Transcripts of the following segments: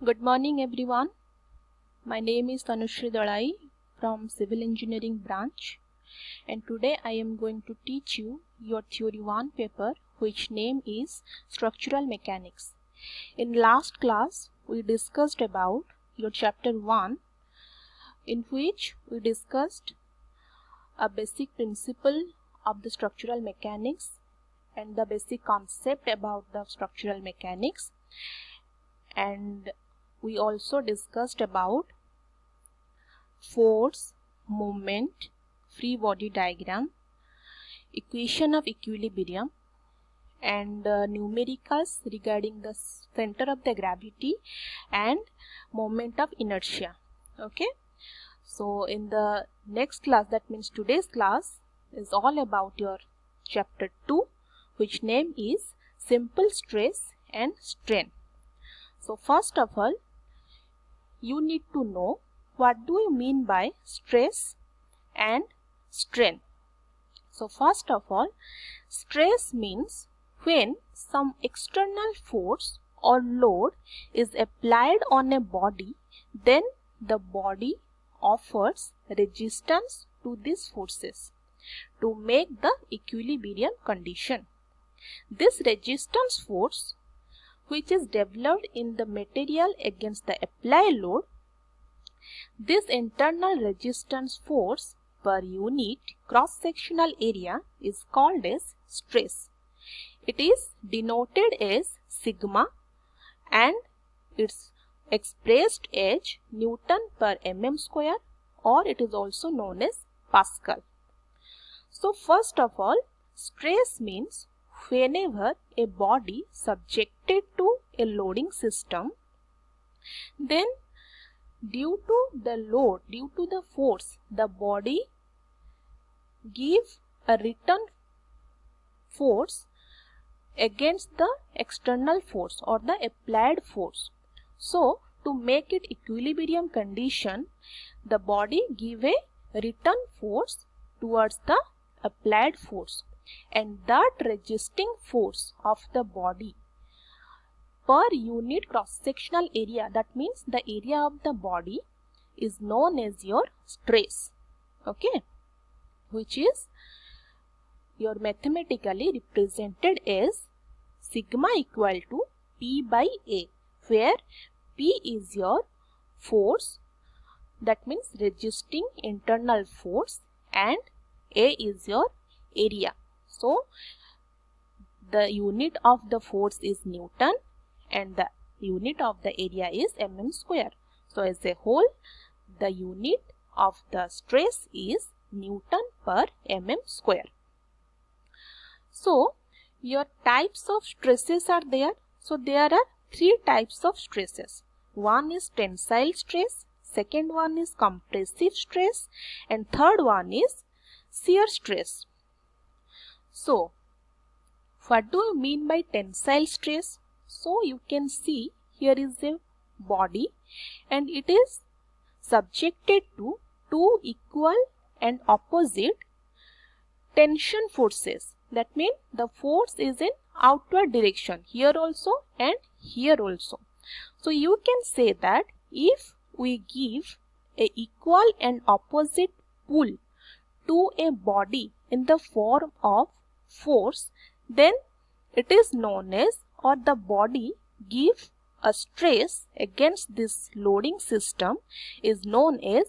Good morning everyone. My name is Tanushri Dalai from Civil Engineering branch, and today I am going to teach you your Theory 1 paper, which name is Structural Mechanics. In last class we discussed about your chapter 1, in which we discussed a basic principle of the structural mechanics and the basic concept about the structural mechanics, and we also discussed about force, moment, free body diagram, equation of equilibrium, and numericals regarding the center of the gravity and moment of inertia. Okay, so in the next class, that means today's class, is all about your chapter 2, which name is simple stress and strain. So first of all, you need to know what do you mean by stress and strain. So first of all, stress means when some external force or load is applied on a body, then the body offers resistance to these forces to make the equilibrium condition. This resistance force, which is developed in the material against the applied load, this internal resistance force per unit cross-sectional area is called as stress. It is denoted as sigma and it's expressed as Newton per mm square, or it is also known as Pascal. So first of all, stress means whenever a body subjected to a loading system, then due to the load, due to the force, the body give a return force against the external force or the applied force. So to make it equilibrium condition, the body give a return force towards the applied force, and that resisting force of the body per unit cross-sectional area, that means the area of the body, is known as your stress, okay, which is your mathematically represented as sigma equal to P by A, where P is your force, that means resisting internal force, and A is your area. So the unit of the force is Newton and the unit of the area is mm square. So as a whole, the unit of the stress is Newton per mm square. So your types of stresses are there. So there are three types of stresses. One is tensile stress, second one is compressive stress, and third one is shear stress. So what do you mean by tensile stress? So you can see here is a body and it is subjected to two equal and opposite tension forces. That means the force is in outward direction, here also and here also. So you can say that if we give a equal and opposite pull to a body in the form of force, then it is known as, or the body give a stress against this loading system is known as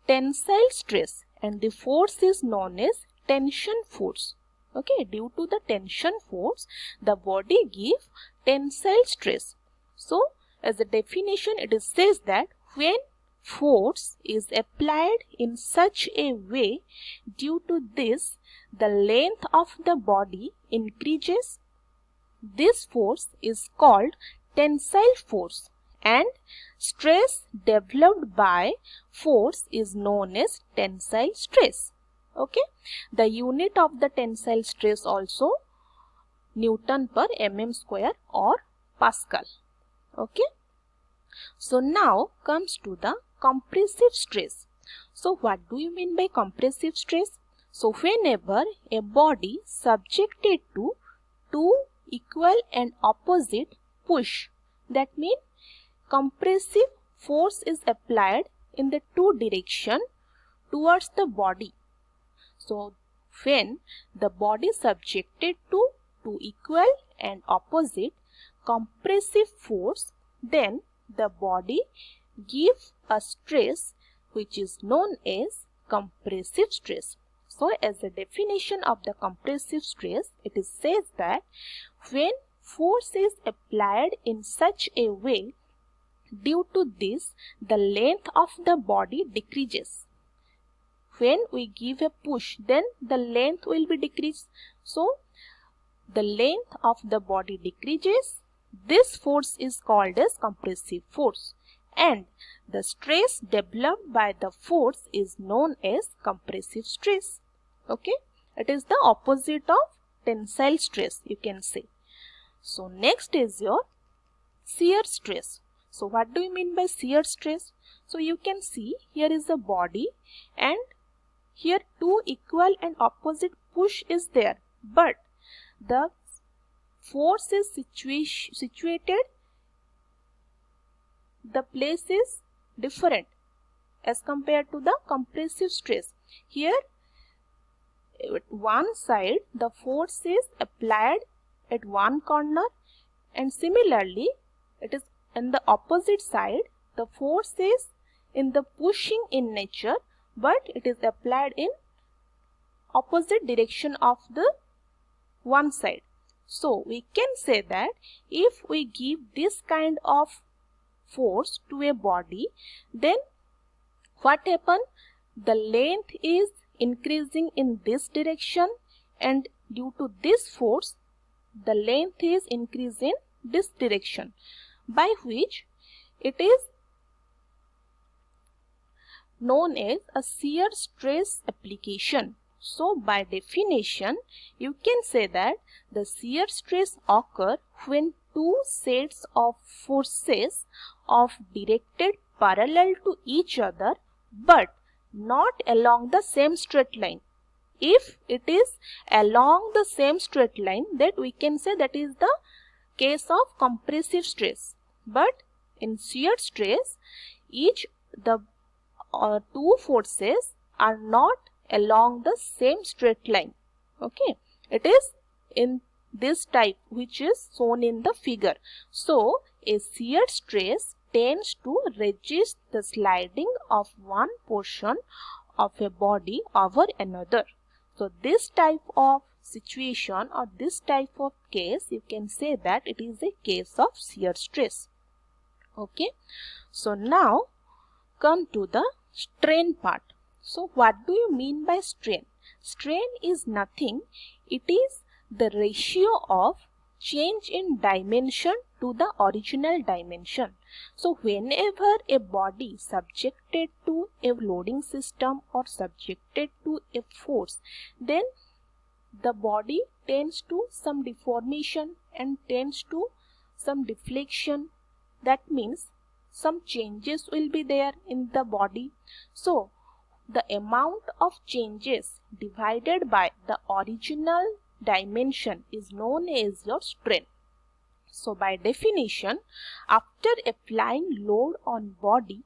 tensile stress, and the force is known as tension force. Okay, due to the tension force, the body give tensile stress. So as a definition, it is says that when force is applied in such a way, due to this the length of the body increases, this force is called tensile force, and stress developed by force is known as tensile stress. Okay, the unit of the tensile stress also Newton per mm square or Pascal. Okay, so now comes to the compressive stress. So what do you mean by compressive stress? So whenever a body subjected to two equal and opposite push, that means compressive force is applied in the two direction towards the body. So when the body is subjected to two equal and opposite compressive force, then the body gives a stress which is known as compressive stress. So as a definition of the compressive stress, it is says that when force is applied in such a way, due to this the length of the body decreases. When we give a push, then the length will be decreased. So the length of the body decreases. This force is called as compressive force, and the stress developed by the force is known as compressive stress. Okay, it is the opposite of tensile stress, you can say. So next is your shear stress. So what do you mean by shear stress? So you can see here is the body and here two equal and opposite push is there, but the force is situated, the place is different as compared to the compressive stress. Here at one side the force is applied at one corner, and similarly it is in the opposite side the force is in the pushing in nature, but it is applied in opposite direction of the one side. So we can say that if we give this kind of force to a body, then what happens? The length is increasing in this direction, and due to this force the length is increasing in this direction, by which it is known as a shear stress application. So by definition you can say that the shear stress occurs when two sets of forces of directed parallel to each other but not along the same straight line. If it is along the same straight line, then we can say that is the case of compressive stress. But in shear stress, the two forces are not along the same straight line. Okay, it is in this type which is shown in the figure. So a shear stress tends to resist the sliding of one portion of a body over another. So this type of situation or this type of case, you can say that it is a case of shear stress. Okay, so now come to the strain part. So what do you mean by strain? Strain is nothing, it is the ratio of change in dimension to the original dimension. So whenever a body subjected to a loading system or subjected to a force, then the body tends to some deformation and tends to some deflection. That means some changes will be there in the body. So the amount of changes divided by the original dimension is known as your strain. So by definition, after applying load on body,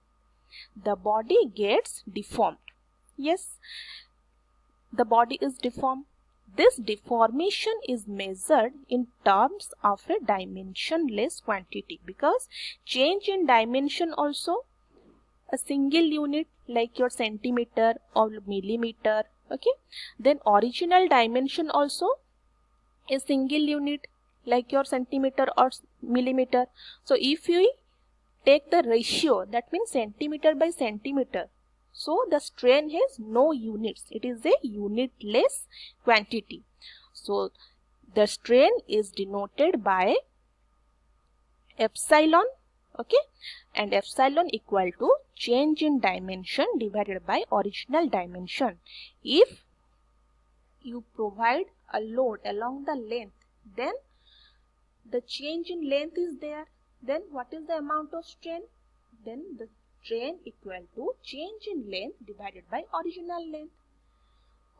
the body gets deformed. Yes, the body is deformed. This deformation is measured in terms of a dimensionless quantity, because change in dimension also a single unit like your centimeter or millimeter. Okay, then original dimension also a single unit like your centimeter or millimeter. So if we take the ratio, that means centimeter by centimeter, so the strain has no units, it is a unitless quantity. So the strain is denoted by epsilon. Okay, and epsilon equal to change in dimension divided by original dimension. If you provide a load along the length, then the change in length is there, then what is the amount of strain? Then the strain equal to change in length divided by original length.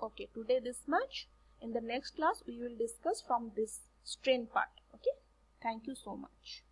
Okay, today this much. In the next class we will discuss from this strain part. Okay, thank you so much.